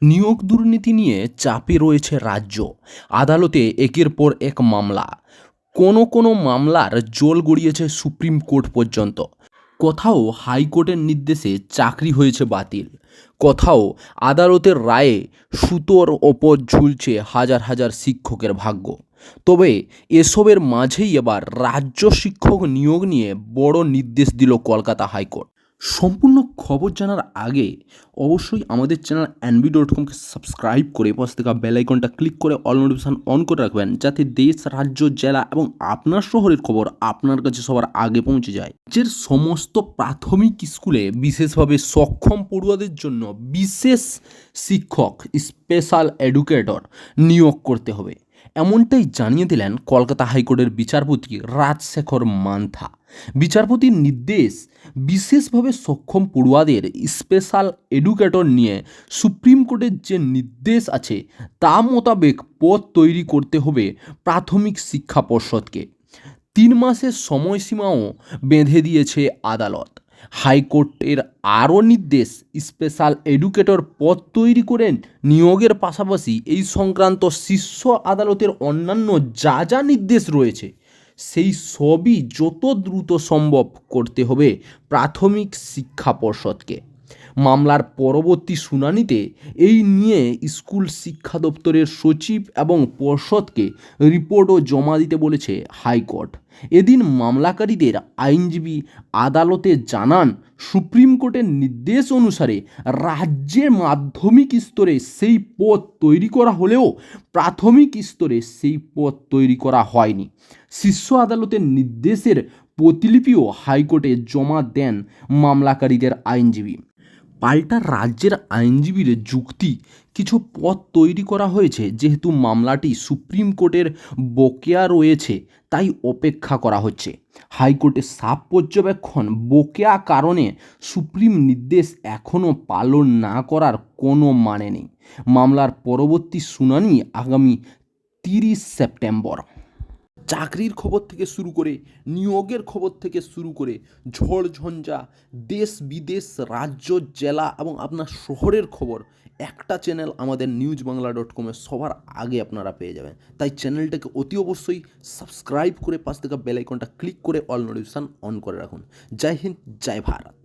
নিয়োগ দুর্নীতি নিয়ে চাপে রয়েছে রাজ্য। আদালতে একের পর এক মামলা। কোনো কোনো মামলার জল গড়িয়েছে সুপ্রিম কোর্ট পর্যন্ত। কোথাও হাইকোর্টের নির্দেশে চাকরি হয়েছে বাতিল, কোথাও আদালতের রায়ে সুতোর ওপর ঝুলছে হাজার হাজার শিক্ষকের ভাগ্য। তবে এসবের মাঝেই এবার রাজ্য শিক্ষক নিয়োগ নিয়ে বড় নির্দেশ দিল কলকাতা হাইকোর্ট। সম্পূর্ণ খবর জানার আগে অবশ্যই আমাদের চ্যানেল NB.com-কে সাবস্ক্রাইব করে পাশে থাকা বেল আইকনটা ক্লিক করে অল নোটিফিকেশন অন করে রাখবেন, যাতে দেশ, রাজ্য, জেলা এবং আপনার শহরের খবর আপনার কাছে সবার আগে পৌঁছে যায়। রাজ্যের সমস্ত প্রাথমিক স্কুলে বিশেষভাবে সক্ষম পড়ুয়াদের জন্য বিশেষ শিক্ষক, স্পেশাল এডুকেটর নিয়োগ করতে হবে, এমনটাই জানিয়ে দিলেন কলকাতা হাইকোর্টের বিচারপতি রাজশেখর মান্থা। বিচারপতির নির্দেশ, বিশেষভাবে সক্ষম পড়ুয়াদের স্পেশাল এডুকেটর নিয়ে সুপ্রিম কোর্টের যে নির্দেশ আছে তা মোতাবেক পদ তৈরি করতে হবে প্রাথমিক শিক্ষা পর্ষদকে। 3 মাসের সময়সীমাও বেঁধে দিয়েছে আদালত। হাইকোর্টের আরও নির্দেশ, স্পেশাল এডুকেটর পদ তৈরি করেন নিয়োগের পাশাপাশি এই সংক্রান্ত শীর্ষ আদালতের অন্যান্য যা যা নির্দেশ রয়েছে সেই সবই যত দ্রুত সম্ভব করতে হবে প্রাথমিক শিক্ষা পর্ষদকে। মামলার পরবর্তী শুনানিতে এই নিয়ে স্কুল শিক্ষা দপ্তরের সচিব এবং পর্ষদকে রিপোর্টও জমা দিতে বলেছে হাইকোর্ট। এদিন মামলাকারীদের আইনজীবী আদালতে জানান, সুপ্রিম কোর্টের নির্দেশ অনুসারে রাজ্যের মাধ্যমিক স্তরে সেই পদ তৈরি করা হলেও প্রাথমিক স্তরে সেই পদ তৈরি করা হয়নি। শীর্ষ আদালতের নির্দেশের প্রতিলিপিও হাইকোর্টে জমা দেন মামলাকারীদের আইনজীবী। পাল্টা রাজ্যের আইনজীবীর যুক্তি, কিছু পদ তৈরি করা হয়েছে যেহেতু মামলাটি সুপ্রিম কোর্টের বকেয়া রয়েছে তাই অপেক্ষা করা হচ্ছে। হাইকোর্টের সাফ পর্যবেক্ষণ, বকেয়া কারণে সুপ্রিম নির্দেশ এখনও পালন না করার কোনো মানে নেই। মামলার পরবর্তী শুনানি আগামী 30 সেপ্টেম্বর। চাকরির খবর থেকে শুরু করে নিয়োগের খবর থেকে শুরু করে ঝড় ঝঞ্ঝা, দেশ বিদেশ, রাজ্য, জেলা এবং আপনার শহরের খবর একটা চ্যানেল আমাদের NewsBangla.com-এ সবার আগে আপনারা পেয়ে যাবেন। তাই চ্যানেলটাকে অতি অবশ্যই সাবস্ক্রাইব করে পাশ থেকে বেল আইকনটা ক্লিক করে অল নোটিফিকেশন অন করে রাখুন। জয় হিন্দ, জয় ভারত।